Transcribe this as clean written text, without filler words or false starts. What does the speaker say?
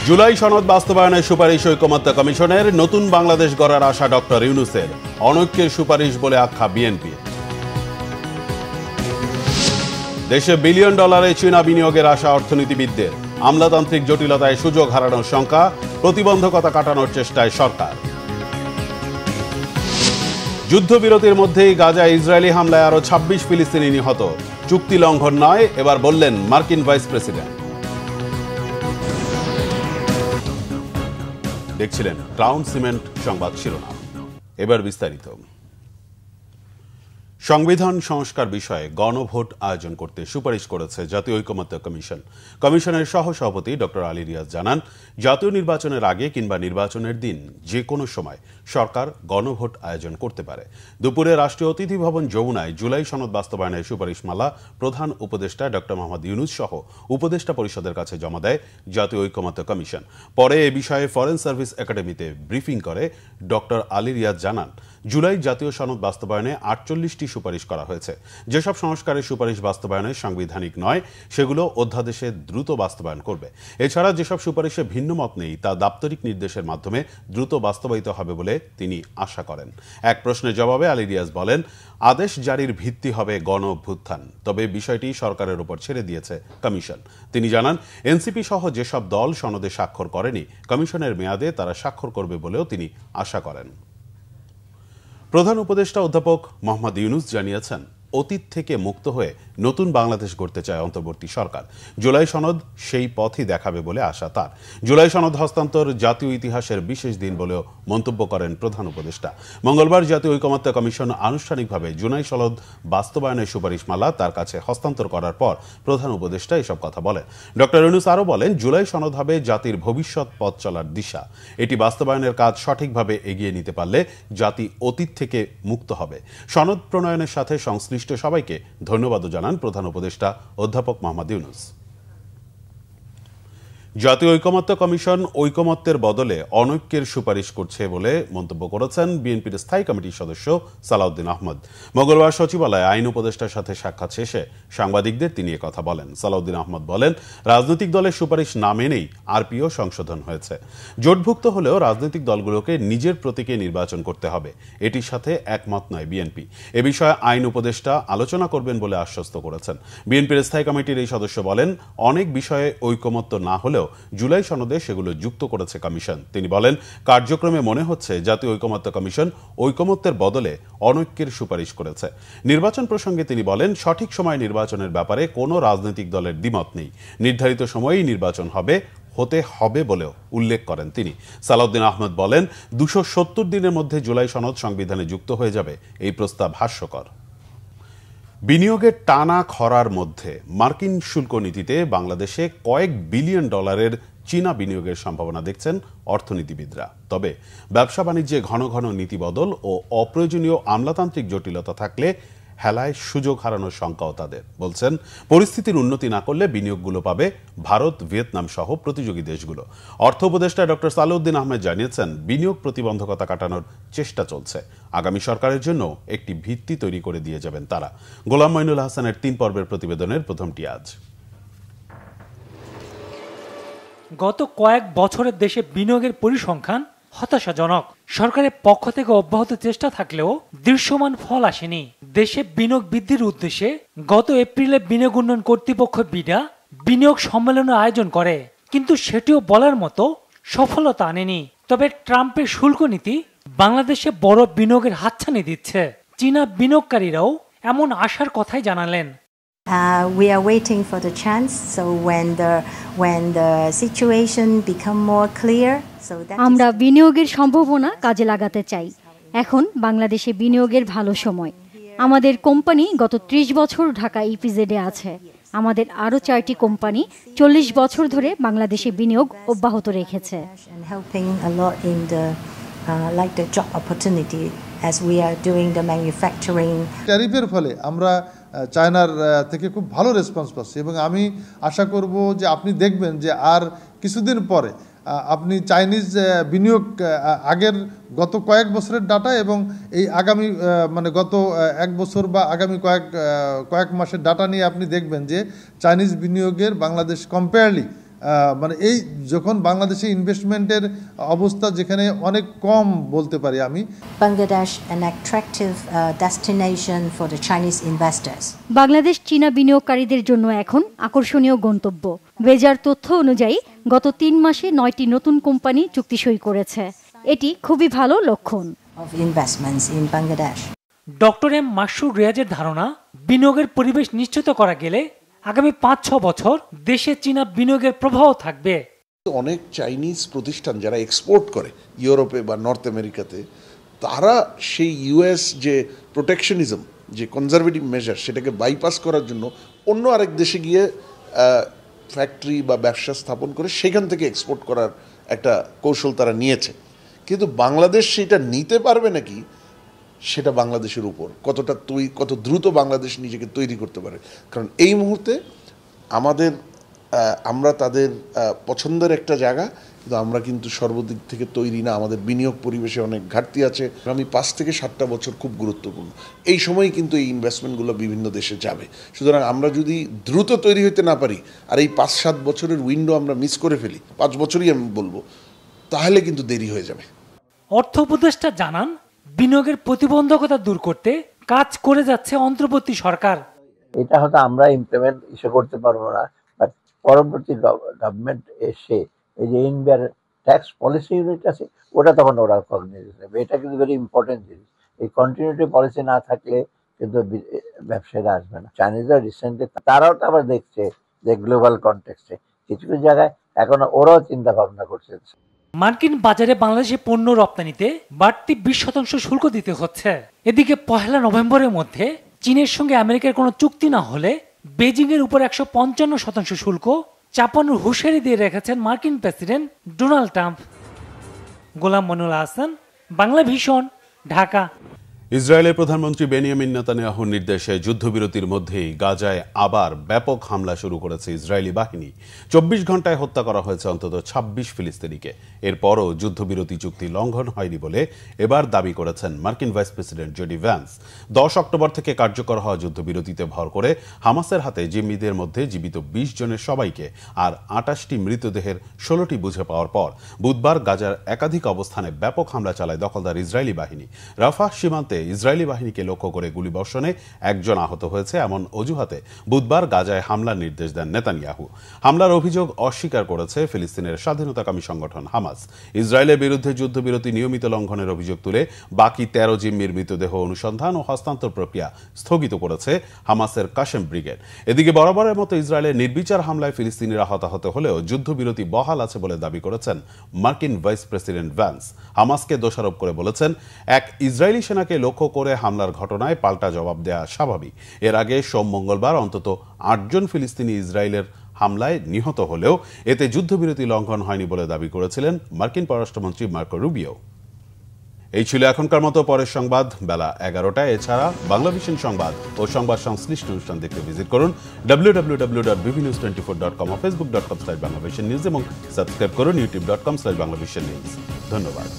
জুলাই সনদ বাস্তবায়নের সুপারিশ ঐকমত্য কমিশনের, নতুন বাংলাদেশ গড়ার আশা ডক্টর ইউনূসের, অনৈক্যের সুপারিশ বলে আখ্যা বিএনপি। দেশে বিলিয়ন ডলারে চীনা বিনিয়োগের আশা অর্থনীতিবিদদের, আমলাতান্ত্রিক জটিলতায় সুযোগ হারানোর শঙ্কা, প্রতিবন্ধকতা কাটানোর চেষ্টায় সরকার। যুদ্ধবিরতির মধ্যেই গাজায় ইসরায়েলি হামলায় আরো 26 ফিলিস্তিনি নিহত, চুক্তি লঙ্ঘন নয় এবার বললেন মার্কিন ভাইস প্রেসিডেন্ট। দেখছিলেন ক্রাউন সিমেন্ট সংবাদ শিরোনাম, এবার বিস্তারিত। সংবিধান সংস্কার বিষয়ে গণভোট আয়োজন করতে সুপারিশ করেছে জাতীয় ঐকমত্য কমিশন। কমিশনের সহসভাপতি ডক্টর আলী রিয়াজ জানান, জাতীয় নির্বাচনের আগে কিংবা নির্বাচনের দিন যে কোনো সময় সরকার গণভোট আয়োজন করতে পারে। দুপুরে রাষ্ট্রীয় অতিথি ভবন যমুনায় জুলাই সনদ বাস্তবায়নের সুপারিশমালা প্রধান উপদেষ্টা ডক্টর মোহাম্মদ ইউনূস সহ উপদেষ্টা পরিষদের কাছে জমা দেয় জাতীয় ঐকমত্য কমিশন। পরে এ বিষয়ে ফরেন সার্ভিস একাডেমিতে ব্রিফিং করে ডক্টর আলী রিয়াজ জানান, জুলাই জাতীয় সনদ বাস্তবায়নে 48টি সুপারিশ করা হয়েছে। যেসব সংস্কারের সুপারিশ বাস্তবায়নে সাংবিধানিক নয় সেগুলো অধ্যাদেশে দ্রুত বাস্তবায়ন করবে। এছাড়া যেসব সুপারিশে ভিন্ন মত নেই তা দাপ্তরিক নির্দেশের মাধ্যমে দ্রুত বাস্তবায়িত হবে বলে তিনি আশা করেন। এক প্রশ্নের জবাবে আলী রিয়াজ বলেন, আদেশ জারির ভিত্তি হবে গণ অভ্যুত্থান, তবে বিষয়টি সরকারের উপর ছেড়ে দিয়েছে কমিশন। তিনি জানান, এনসিপি সহ যেসব দল সনদে স্বাক্ষর করেনি কমিশনের মেয়াদে তারা স্বাক্ষর করবে বলেও তিনি আশা করেন। প্রধান উপদেষ্টা অধ্যাপক মোহাম্মদ ইউনূস জানিয়েছেন, অতীত থেকে মুক্ত হয়ে নতুন বাংলাদেশ গড়তে চায় অন্তর্বর্তী সরকার। জুলাই সনদ সেই পথই দেখাবে বলে আশা তার। জুলাই সনদ হস্তান্তর জাতীয় ইতিহাসের বিশেষ দিন বলেও মন্তব্য করেন প্রধান উপদেষ্টা। মঙ্গলবার জাতীয় ঐকমত্য কমিশন আনুষ্ঠানিকভাবে জুলাই সনদ বাস্তবায়নের সুপারিশমালা তার কাছে হস্তান্তর করার পর প্রধান উপদেষ্টা এসব কথা বলেন। ডক্টর ইউনূস আরও বলেন, জুলাই সনদ হবে জাতির ভবিষ্যৎ পথ চলার দিশা। এটি বাস্তবায়নের কাজ সঠিকভাবে এগিয়ে নিতে পারলে জাতি অতীত থেকে মুক্ত হবে। সনদ প্রণয়নের সাথে সংশ্লিষ্ট সবাইকে ধন্যবাদও জানান প্রধান উপদেষ্টা অধ্যাপক মোহাম্মদ ইউনূস। জাতীয় ঐকমত্য কমিশন ঐকমত্যের বদলে অনৈক্যের সুপারিশ করছে বলে মন্তব্য করেছেন বিএনপির স্থায়ী কমিটির সদস্য সালাউদ্দিন আহমদ। মঙ্গলবার সচিবালয়ে আইন উপদেষ্টার সাথে সাক্ষাৎ শেষে সাংবাদিকদের তিনি কথা বলেন। সালাউদ্দিন আহমদ বলেন, রাজনৈতিক দলের সুপারিশ না মেনেই আরপিও সংশোধন হয়েছে। জোটভুক্ত হলেও রাজনৈতিক দলগুলোকে নিজের প্রতীকে নির্বাচন করতে হবে, এটির সাথে একমত নয় বিএনপি। এ বিষয়ে আইন উপদেষ্টা আলোচনা করবেন বলে আশ্বস্ত করেছেন। বিএনপির স্থায়ী কমিটির এই সদস্য বলেন, অনেক বিষয়ে ঐকমত্য না হলেও জুলাই সনদে সেগুলো যুক্ত করেছে কমিশন। তিনি বলেন, কার্যক্রমে মনে হচ্ছে জাতীয় ঐকমত্য কমিশন ঐকমত্যের বদলে অনৈক্যের সুপারিশ করেছে। নির্বাচন প্রসঙ্গে তিনি বলেন, সঠিক সময় নির্বাচনের ব্যাপারে কোনো রাজনৈতিক দলের দ্বিমত নেই। নির্ধারিত সময়েই নির্বাচন হতে হবে বলেও উল্লেখ করেন তিনি। সালাউদ্দিন আহমদ বলেন, 270 দিনের মধ্যে জুলাই সনদ সংবিধানে যুক্ত হয়ে যাবে, এই প্রস্তাব হাস্যকর। বিনিয়োগের টানা খরার মধ্যে মার্কিন শুল্ক নীতিতে বাংলাদেশে কয়েক বিলিয়ন ডলারের চীনা বিনিয়োগের সম্ভাবনা দেখছেন অর্থনীতিবিদরা। তবে ব্যবসা বাণিজ্যে ঘন ঘন নীতি বদল ও অপ্রয়োজনীয় আমলাতান্ত্রিক জটিলতা থাকলে হেলায় সুযোগ হারানোর শঙ্কাও তাদের। বলছেন, পরিস্থিতির উন্নতি না করলে বিনিয়োগগুলো পাবে ভারত, ভিয়েতনাম সহ প্রতিযোগী দেশগুলো। অর্থ উপদেষ্টা ডক্টর সালাউদ্দিন আহমেদ জানিয়েছেন, বিনিয়োগ প্রতিবন্ধকতা কাটানোর চেষ্টা চলছে। আগামী সরকারের জন্য একটি ভিত্তি তৈরি করে দিয়ে যাবেন তারা। গোলাম মঈনুল হাসানের 3 পর্বের প্রতিবেদনের প্রথমটি আজ। গত কয়েক বছরের দেশে বিনিয়োগের পরিসংখ্যান হতাশাজনক। সরকারের পক্ষ থেকে অব্যাহত চেষ্টা থাকলেও দৃশ্যমান ফল আসেনি। দেশে বিনিয়োগ বৃদ্ধির উদ্দেশ্যে গত এপ্রিলে বিনিয়োগ উন্নয়ন কর্তৃপক্ষ বিডা বিনিয়োগ সম্মেলনের আয়োজন করে, কিন্তু সেটিও বলার মতো সফলতা আনেনি। তবে ট্রাম্পের শুল্ক নীতি বাংলাদেশে বড় বিনিয়োগের হাতছানি দিচ্ছে। চীনা বিনিয়োগকারীরাও এমন আশার কথাই জানালেন। We are waiting for the chance, so when the situation become more clear, so that আমরা বিনিয়োগের সম্ভাবনা কাজে লাগাতে চাই। এখন বাংলাদেশে বিনিয়োগের ভালো সময়। আমাদের কোম্পানি গত 30 বছর ঢাকা ইপিজেডে আছে। আমাদের আরো 4টি কোম্পানি 40 বছর ধরে বাংলাদেশে বিনিয়োগ অব্যাহত রেখেছে। like the job opportunity as we are doing the manufacturing. ট্যারিফের ফলে আমরা চায়নার থেকে খুব ভালো রেসপন্স পাচ্ছি এবং আমি আশা করব যে আপনি দেখবেন যে আর কিছুদিন পরে আপনি চাইনিজ বিনিয়োগ আগের গত কয়েক বছরের ডাটা এবং এই আগামী মানে গত এক বছর বা আগামী কয়েক মাসের ডাটা নিয়ে আপনি দেখবেন যে চাইনিজ বিনিয়োগের বাংলাদেশ কম্পেয়ারলি মানে এই যখন বাংলাদেশে ইনভেস্টমেন্টের অবস্থা যেখানে অনেক কম বলতে পারি আমি, Bangladesh an attractive destination for the Chinese investors. Bangladesh চীনা বিনিয়োগকারীদের জন্য এখন আকর্ষণীয় গন্তব্য। বেজার তথ্য অনুযায়ী গত 3 মাসে 9টি নতুন কোম্পানি চুক্তি সই করেছে। এটি খুবই ভালো লক্ষণ। Of investments in Bangladesh. Doctor M Masur রিয়াজের ধারণা, বিনিয়োগের পরিবেশ নিশ্চিত করা গেলে আগামী 5-6 বছর দেশে চীনা বিনিয়োগের প্রভাব থাকবে। অনেক চাইনিজ প্রতিষ্ঠান যারা এক্সপোর্ট করে ইউরোপে বা নর্থ আমেরিকাতে, তারা সেই ইউএস যে প্রোটেকশনিজম, যে কনজারভেটিভ মেজার, সেটাকে বাইপাস করার জন্য অন্য আরেক দেশে গিয়ে ফ্যাক্টরি বা ব্যবসা স্থাপন করে সেখান থেকে এক্সপোর্ট করার একটা কৌশল তারা নিয়েছে। কিন্তু বাংলাদেশ সেটা নিতে পারবে নাকি, সেটা বাংলাদেশের উপর কত দ্রুত বাংলাদেশ নিজেকে তৈরি করতে পারে। কারণ এই মুহূর্তে আমরা তাদের পছন্দের একটা জায়গা, কিন্তু আমরা কিন্তু সর্বদিক থেকে তৈরি না। আমাদের বিনিয়োগ পরিবেশে অনেক ঘাটতি আছে। আগামী 5 থেকে 7টা বছর খুব গুরুত্বপূর্ণ। এই সময় কিন্তু এই ইনভেস্টমেন্টগুলো বিভিন্ন দেশে যাবে। সুতরাং আমরা যদি দ্রুত তৈরি হতে না পারি, আর এই 5-7 বছরের উইন্ডো আমরা মিস করে ফেলি, 5 বছরই আমি বলবো, তাহলে কিন্তু দেরি হয়ে যাবে। অর্থ উপদেষ্টা জানান, বিনিয়োগের প্রতিবন্ধকতা দূর করতে কাজ করে যাচ্ছে অন্তর্বর্তী সরকার। এটা হয়তো আমরা ইমপ্লিমেন্ট করতে পারবো না, বাট পরবর্তী গভর্নমেন্ট এসে এই যে ইন্ডিয়ার ট্যাক্স পলিসি ইউনিট আছে, ওটা তখন ওরা কগনিজেন্স নেবে। এটা কিন্তু ভেরি ইম্পর্টেন্ট জিনিস। এই কন্টিনিউটি পলিসি না থাকলে কিন্তু ব্যবসায়ীরা আসবে না। চাইনিজরা রিসেন্টলি তারাও তো আবার দেখছে যে গ্লোবাল কনটেক্সটে কিছু কিছু জায়গায় এখন ওরাও চিন্তা ভাবনা করছে। মার্কিন বাজারে বাংলাদেশি পণ্য রপ্তানিতে বাড়তি 20% শুল্ক দিতে হচ্ছে। এদিকে 1 নভেম্বরের মধ্যে চীনের সঙ্গে আমেরিকার কোনো চুক্তি না হলে বেজিং এর উপর 155% শুল্ক চাপানোর হুঁশিয়ারি দিয়ে রেখেছেন মার্কিন প্রেসিডেন্ট ডোনাল্ড ট্রাম্প। গোলাম মনিরুল হাসান, বাংলা ভিশন, ঢাকা। ইসরায়েলের প্রধানমন্ত্রী বেনিয়ামিন নেতানিয়াহুর নির্দেশে যুদ্ধবিরতির মধ্যেই গাজায় আবার ব্যাপক হামলা শুরু করেছে ইসরায়েলি বাহিনী। 24 ঘন্টায় হত্যা করা হয়েছে অন্তত 26 ফিলিস্তিনিকে। এরপরও যুদ্ধবিরতি চুক্তি লঙ্ঘন হয়নি বলে এবার দাবি করেছেন মার্কিন vice president JD Vance. 10 October থেকে কার্যকর হওয়া যুদ্ধবিরতিতে ভর করে হামাসের হাতে জিম্মিদের মধ্যে জীবিত 20 জনের সবাইকে আর 28টি মৃতদেহের 16টি বুঝে পাওয়ার পর বুধবার গাজার একাধিক অবস্থানে ব্যাপক হামলা চালায় দখলদার ইসরায়েলি বাহিনী। রাফাহ সীমান্তে ইসরায়েলি বাহিনীকে লক্ষ্য করে গুলিবর্ষণে 1 জন আহত হয়েছে এমন অজুহাতে বুধবার গাজায় হামলার নির্দেশ দেন নেতানিয়াহু। হামলার অভিযোগ অস্বীকার করেছে ফিলিস্তিনের স্বাধীনতাকামী সংগঠন হামাস। ইসরায়েলের বিরুদ্ধে যুদ্ধবিরতি নিয়মিত লঙ্ঘনের অভিযোগ তুলে বাকি 13 জিম্মির মৃতদেহ অনুসন্ধান ও হস্তান্তর প্রক্রিয়া স্থগিত করেছে হামাসের কাশেম ব্রিগেড। এদিকে বরাবরের মতো ইসরায়েলের নির্বিচার হামলায় ফিলিস্তিনিরা হতাহত হলেও যুদ্ধবিরতি বহাল আছে বলে দাবি করেছেন মার্কিন ভাইস প্রেসিডেন্ট ভ্যান্স। হামাসকে দোষারোপ করে বলেছেন, এক ইসরায়েলি সেনাকে লক্ষ্য করে হামলার ঘটনায় পাল্টা জবাব দেয়া স্বাভাবিক। এর আগে মঙ্গলবার অন্তত 8 জন ফিলিস্তিনি ইসরায়েলের হামলায় নিহত হলেও এতে যুদ্ধবিরতি লঙ্ঘন হয়নি বলে দাবি করেছিলেন মার্কিন পররাষ্ট্রমন্ত্রী মার্কো রুবিও। এই ছিল এখনকার মতো। পরের সংবাদ বেলা 11টায়। এছাড়া বাংলা ভিশন সংবাদ ও সংবাদ সংশ্লিষ্ট অনুষ্ঠান দেখতে ভিজিট করুন www.bbnews24.com ও facebook.com/banglavisionnews এবং সাবস্ক্রাইব করুন youtube.com/banglavisionnews। ধন্যবাদ।